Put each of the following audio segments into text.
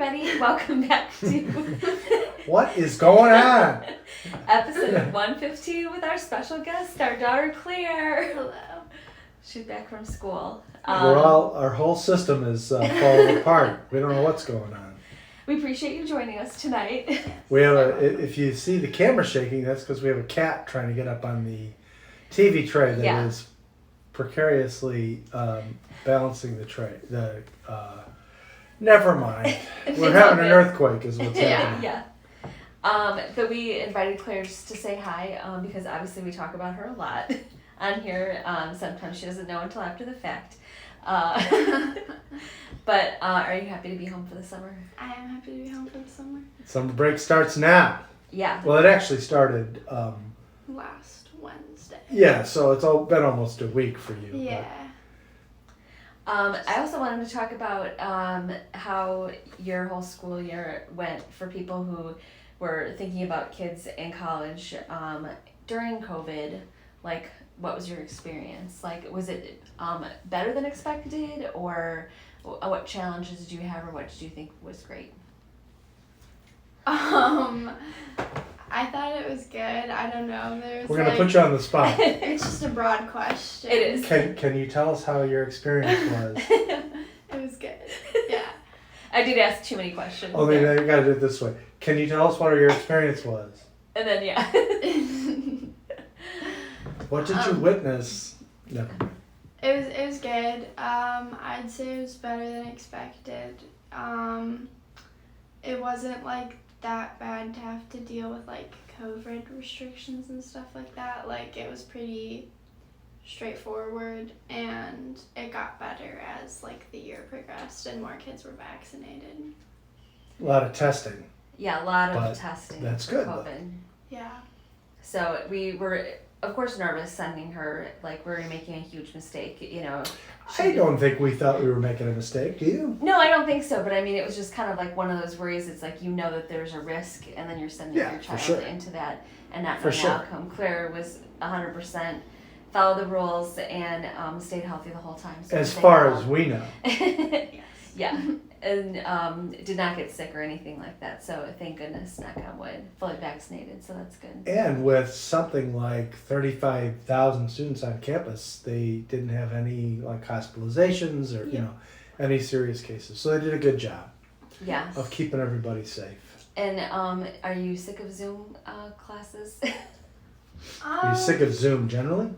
everybody. Welcome back to What is going on? episode 115 with our special guest, our daughter Claire. Hello. She's back from school. Our whole system is falling apart. We don't know what's going on. We appreciate you joining us tonight. We have if you see the camera shaking, that's because we have a cat trying to get up on the TV tray that is precariously balancing the tray. Never mind. We're having an earthquake is what's happening. Yeah. But we invited Claire just to say hi because obviously we talk about her a lot on here. Sometimes she doesn't know until after the fact. But are you happy to be home for the summer? I am happy to be home for the summer. Summer break starts now. Yeah. Well, it actually started. Last Wednesday. Yeah, so it's been almost a week for you. Yeah. I also wanted to talk about how your whole school year went for people who were thinking about kids in college during COVID. Like, what was your experience? Like, was it better than expected, or what challenges did you have, or what did you think was great? I thought it was good. I don't know. We're gonna put you on the spot. It's just a broad question. It is. Can you tell us how your experience was? It was good. Yeah. I did ask too many questions. Only now you gotta do it this way. Can you tell us what your experience was? And then What did you witness? No. It was good. I'd say it was better than expected. It wasn't like that bad to have to deal with like COVID restrictions and stuff like that. Like, it was pretty straightforward, and it got better as like the year progressed and more kids were vaccinated. A lot of testing. Yeah, a lot of But testing. that's for good, COVID. though. Yeah. So we were, of course, nervous sending her. Like, we were making a huge mistake, you know. I don't think we thought we were making a mistake, do you? No, I don't think so. But I mean, it was just kind of like one of those worries. It's like, you know that there's a risk, and then you're sending your child into that and not knowing the outcome. Claire was 100% followed the rules and stayed healthy the whole time. So as far as we know. Yeah, and did not get sick or anything like that. So thank goodness, knock on wood, fully vaccinated. So that's good. And with something like 35,000 students on campus, they didn't have any like hospitalizations or any serious cases. So they did a good job. Yeah. Of keeping everybody safe. And are you sick of Zoom classes? Are you sick of Zoom generally?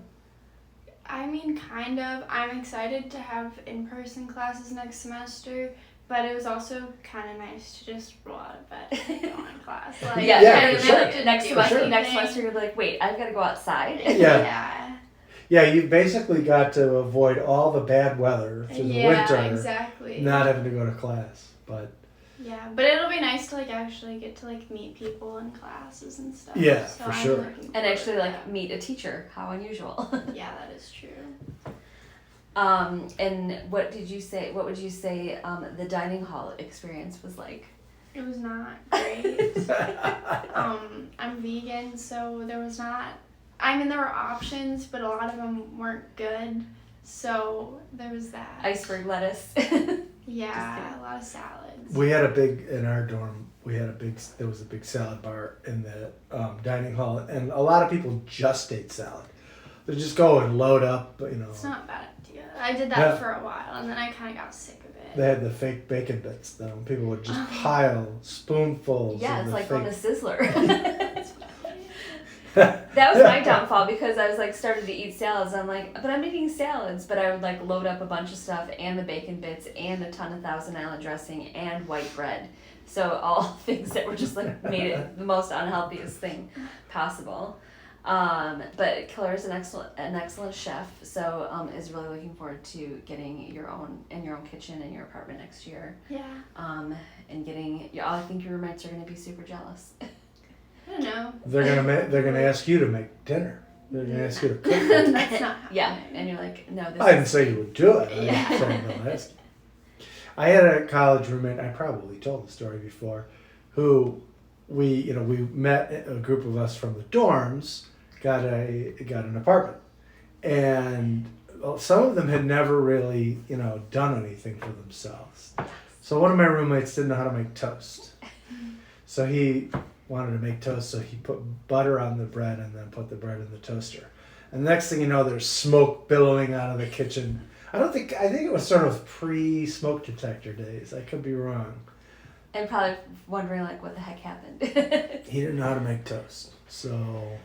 I mean, kind of. I'm excited to have in-person classes next semester, but it was also kind of nice to just roll out of bed and go in class. Like, for sure. Like, Next semester, you're like, wait, I've got to go outside. Yeah, you basically got to avoid all the bad weather through the winter. Exactly. Not having to go to class, but. Yeah, but it'll be nice to like actually get to like meet people in classes and stuff. Yeah, so for I'm sure. looking And actually, forward to like, meet a teacher. How unusual. Yeah, that is true. And what would you say the dining hall experience was like? It was not great. I'm vegan, so there was not. I mean, there were options, but a lot of them weren't good. So there was that. Iceberg lettuce. Yeah, a lot of salads. We had in our dorm, there was a big salad bar in the dining hall, and a lot of people just ate salad. They just go and load up, It's not a bad idea. I did that for a while, and then I kind of got sick of it. They had the fake bacon bits, though. People would just pile spoonfuls. Yeah, of it's the like fake... on a Sizzler. That was my downfall because I was like started to eat salads. I'm like, but I'm eating salads, but I would like load up a bunch of stuff and the bacon bits and a ton of Thousand Island dressing and white bread. So all things that were just like made it the most unhealthiest thing possible. But Claire's an excellent chef, so is really looking forward to getting your own kitchen in your apartment next year. Yeah. And getting I think your roommates are going to be super jealous. I don't know. They're gonna ask you to make dinner. They're gonna ask you to cook. That's not happening. Yeah, and you're like, no. I didn't say you would do it. Yeah. I didn't say they'll ask you. I had a college roommate. I probably told the story before. Who we met a group of us from the dorms. Got an apartment, and some of them had never really done anything for themselves. So one of my roommates didn't know how to make toast. So he wanted to make toast, so he put butter on the bread and then put the bread in the toaster. And the next thing you know, there's smoke billowing out of the kitchen. I think it was sort of pre-smoke detector days. I could be wrong. And probably wondering like what the heck happened. He didn't know how to make toast. So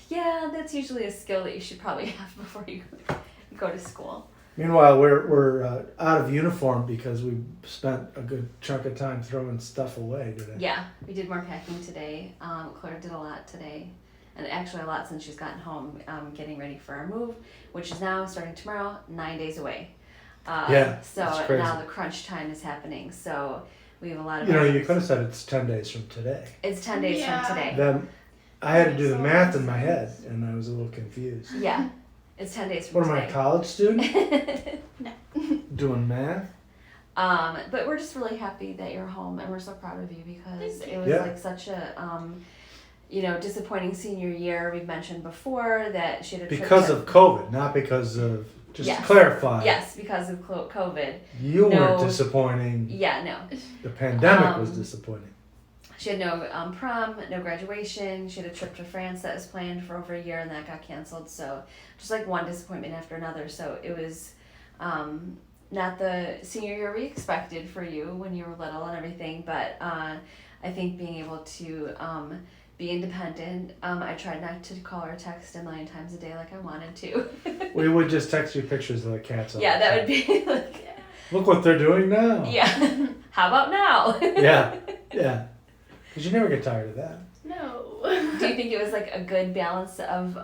Yeah, that's usually a skill that you should probably have before you go to school. meanwhile, we're out of uniform because we spent a good chunk of time throwing stuff away today. Yeah, we did more packing today. Claire did a lot today. And actually a lot since she's gotten home, getting ready for our move, which is now starting tomorrow, 9 days away. Yeah, So that's crazy. now the crunch time is happening. So we have a lot of. You know, you items. could have said it's 10 days from today. It's 10 days Yeah. from today. Then I had to do the math in my head, and I was a little confused. Yeah, it's 10 days from What am I, a today. college student No. doing math? But we're just really happy that you're home, and we're so proud of you because Thank it was Yeah. like such a, disappointing senior year. We've mentioned before that she had a trip Because to- of COVID, not because of. Just Yes. to clarify. Yes, because of COVID. You No. weren't disappointing. Yeah, no. The pandemic was Um, disappointing. She had no prom, no graduation. She had a trip to France that was planned for over a year and that got canceled. So just like one disappointment after another. So it was not the senior year we expected for you when you were little and everything. But I think being able to be independent. I tried not to call or text a million times a day like I wanted to. We would just text you pictures of the cats. All Yeah, the that time. would be like, Yeah. Look what they're doing now. yeah. How about now? Yeah. Yeah. Because you never get tired of that. No. Do you think it was like a good balance of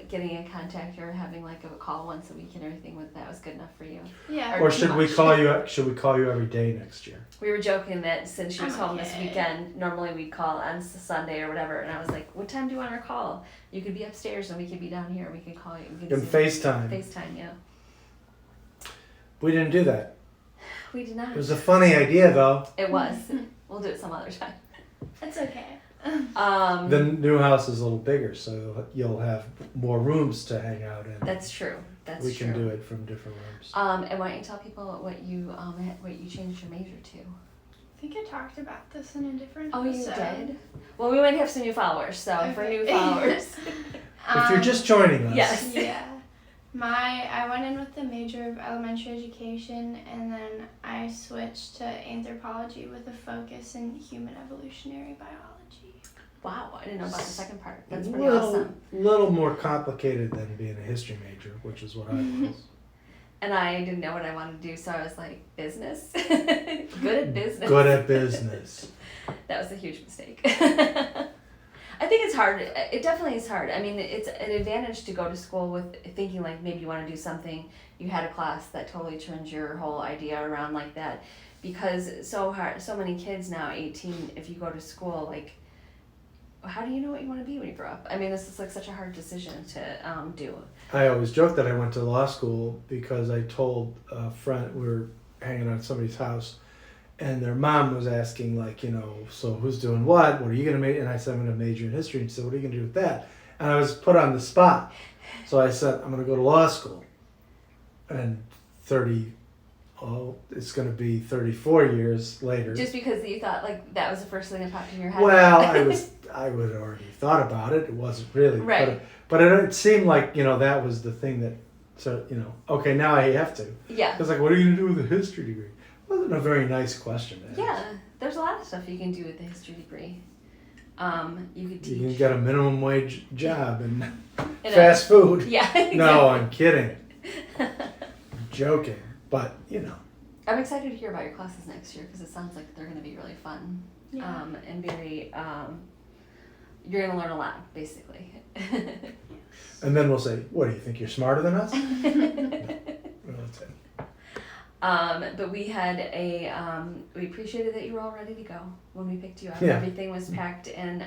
getting in contact or having like a call once a week and everything? That was good enough for you? Yeah. Or Or should we much. call you? Should we call you every day next year? We were joking that since she was I'm home this okay. weekend, normally we'd call on Sunday or whatever, and I was like, "What time do you want our call? You could be upstairs and we could be down here. We could call you. We could And Zoom. FaceTime. FaceTime, yeah. We didn't do that. We did not. It was a funny idea, though. It was. We'll do it some other time. It's okay. The new house is a little bigger, so you'll have more rooms to hang out in. That's true. That's we true. can do it from different rooms. And why don't you tell people what you changed your major to? I think I talked about this in a different Oh, you episode. did? Well, we might have some new followers, so for new Okay. followers. If you're just joining us, Yes. Yeah. I went in with the major of elementary education, and then I switched to anthropology with a focus in human evolutionary biology. Wow, I didn't know about the second part. That's a pretty awesome. little more complicated than being a history major, which is what I was. And I didn't know what I wanted to do, so I was like, business? Good at business. Good at business. That was a huge mistake. I think it's hard. It definitely is hard. I mean, it's an advantage to go to school with thinking like maybe you want to do something. You had a class that totally turns your whole idea around like that. Because it's so hard, so many kids now, 18, if you go to school, like, how do you know what you want to be when you grow up? I mean, this is like such a hard decision to do. I always joke that I went to law school because I told a friend, we were hanging out at somebody's house, and their mom was asking, like, so who's doing what? What are you going to major? And I said, I'm going to major in history. And she said, what are you going to do with that? And I was put on the spot. So I said, I'm going to go to law school. And it's going to be 34 years later. Just because you thought like that was the first thing that popped in your head. Well, I would have already thought about it. It wasn't really. Right. But it seemed like, that was the thing that, so, okay, now I have to. Yeah. It's like, what are you going to do with a history degree? It wasn't a very nice question to ask. Yeah, there's a lot of stuff you can do with a history degree. You could teach. You can get a minimum wage job and in fast food. Yeah. Exactly. No, I'm kidding. I'm joking. But, I'm excited to hear about your classes next year because it sounds like they're going to be really fun. Yeah. And very. You're going to learn a lot, basically. and then we'll say, what, do you think you're smarter than us? Well, that's it. But we had we appreciated that you were all ready to go when we picked you up. Yeah. Everything was packed in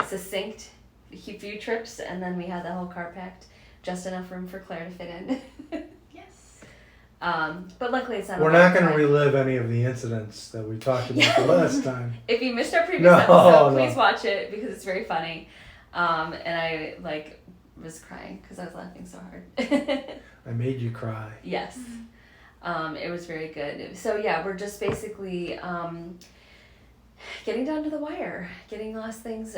succinct, few trips, and then we had the whole car packed, just enough room for Claire to fit in. Yes. But luckily it's not. We're a not long going to drive. relive any of the incidents that we talked about the last time. If you missed our previous No, episode, no. please watch it because it's very funny. And I was crying because I was laughing so hard. I made you cry. Yes. It was very good. So yeah, we're just basically getting down to the wire, getting last things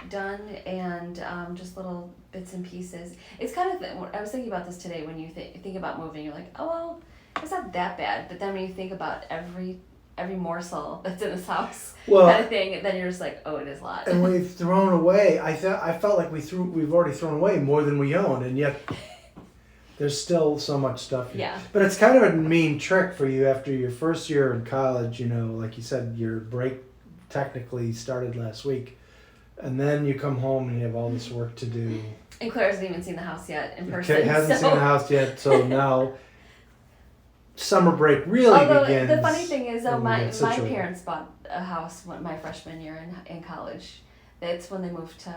done, and just little bits and pieces. It's kind of I was thinking about this today. When you think about moving, you're like, oh well, it's not that bad. But then when you think about every morsel that's in this house, Well, kind of thing, then you're just like, oh, it is a lot. and we've thrown away. I felt like we've already thrown away more than we own, and yet there's still so much stuff here. Yeah. But it's kind of a mean trick for you after your first year in college. You know, like you said, your break technically started last week, and then you come home and you have all this work to do. And Claire hasn't even seen the house yet in person. Kate hasn't so. seen the house yet, so now summer break really Although begins. the funny thing is, though, when we my get situated. parents bought a house my freshman year in college. It's when they moved to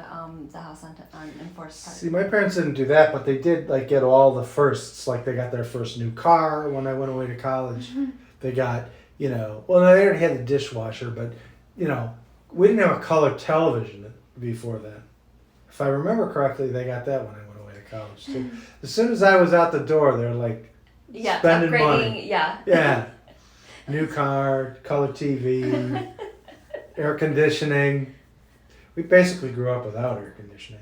the house on in Forest Park. See, my parents didn't do that, but they did like get all the firsts. Like they got their first new car when I went away to college. They got, you know, well, they already had the dishwasher, but you know, we didn't have a color television before then. If I remember correctly, they got that when I went away to college too. As soon as I was out the door, they're like, Yeah, spending upgrading. money. Yeah. yeah, new car, color TV, air conditioning. We basically grew up without air conditioning.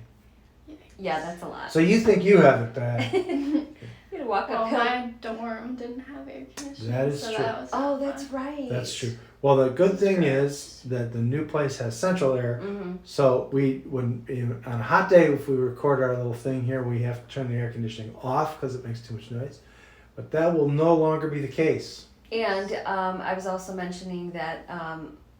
Yeah, that's a lot. So you think you have it bad? You had to walk Well, uphill. my dorm didn't have air conditioning. That is so true. That was Oh, not that's fun. right. That's true. Well, the good thing is that the new place has central air. Mm-hmm. So on a hot day, if we record our little thing here, we have to turn the air conditioning off because it makes too much noise. But that will no longer be the case. And I was also mentioning that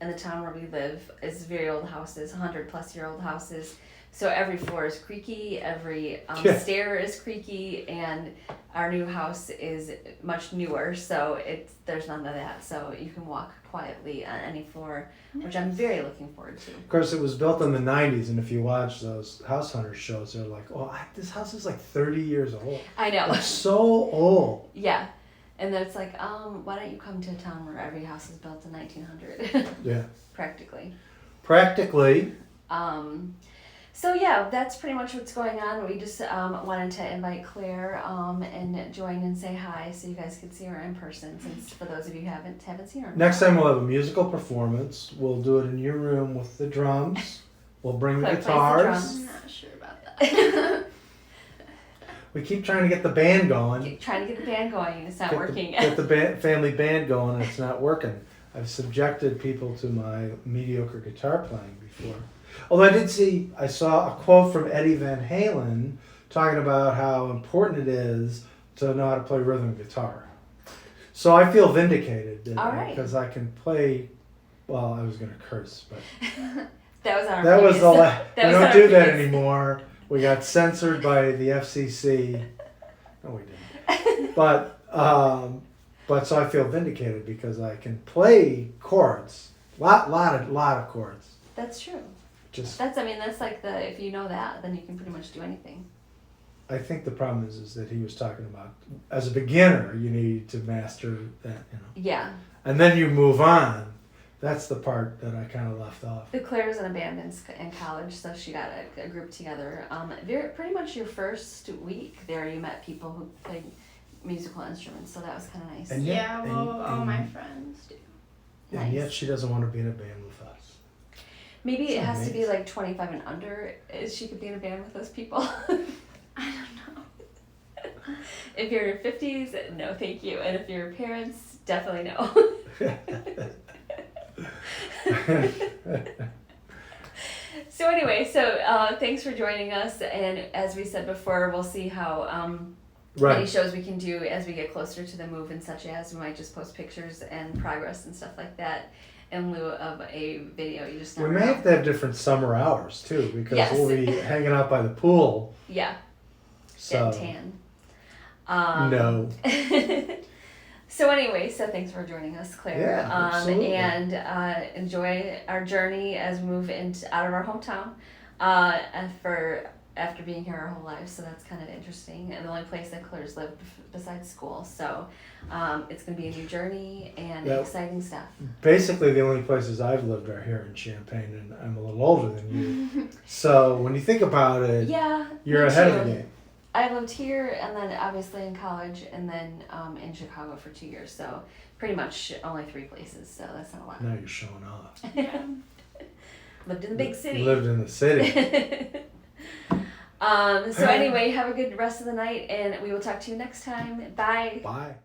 in the town where we live is very old houses, 100-plus-year-old houses. So every floor is creaky, every Yeah. stair is creaky, and our new house is much newer, so there's none of that. So you can walk quietly on any floor, which I'm very looking forward to. Of course, it was built in the 90s, and if you watch those House Hunters shows, they're like, oh, this house is like 30 years old. I know. It's so old. Yeah. And then it's like, why don't you come to a town where every house is built in 1900? Yeah. Practically. Practically. So yeah, that's pretty much what's going on. We just wanted to invite Claire and join and say hi so you guys could see her in person, since for those of you who haven't seen her. Next time we'll have a musical performance. We'll do it in your room with the drums. We'll bring the Claire plays the guitars. drums. I'm not sure about that. We keep trying to get the band going. Trying to get the band going, and it's not working. Get the family band going, and it's not working. I've subjected people to my mediocre guitar playing before. Although I saw a quote from Eddie Van Halen talking about how important it is to know how to play rhythm guitar. So I feel vindicated All right. because I can play. Well, I was going to curse, but That was on our that was previous- the that we was don't on our do that previous- anymore. We got censored by the FCC. No, we didn't. But so I feel vindicated because I can play chords. Lot of chords. That's true. Just That's like if you know that, then you can pretty much do anything. I think the problem is that he was talking about as a beginner you need to master that, Yeah. and then you move on. That's the part that I kind of left off. The Claire was in a band in college, so she got a group together. Pretty much your first week there, you met people who played musical instruments, so that was kind of nice. And Yeah, yet- well, and- all my and- friends do. And Nice. yet she doesn't want to be in a band with us. Maybe it That's has to be amazing. like 25 and under. She could be in a band with those people. I don't know. If you're in your 50s, no, thank you. And if you're parents, definitely no. So anyway, thanks for joining us, and as we said before, we'll see how many Right. shows we can do as we get closer to the move, and such as we might just post pictures and progress and stuff like that in lieu of a video. You just We never may know. have to have different summer hours too, because Yes. we'll be hanging out by the pool. Yeah, So get tan. no. So anyway, thanks for joining us, Claire. Yeah, absolutely. And enjoy our journey as we move out of our hometown after being here our whole lives. So that's kind of interesting. And the only place that Claire's lived besides school. So it's going to be a new journey and Yep. exciting stuff. Basically, the only places I've lived are here in Champaign, and I'm a little older than you. So when you think about it, Yeah, you're me ahead too. of the game. I lived here and then obviously in college and then in Chicago for 2 years. So pretty much only 3 places. So that's not a lot. Now you're showing off. Yeah. Lived in the big city. Lived in the city. So anyway, have a good rest of the night and we will talk to you next time. Bye. Bye.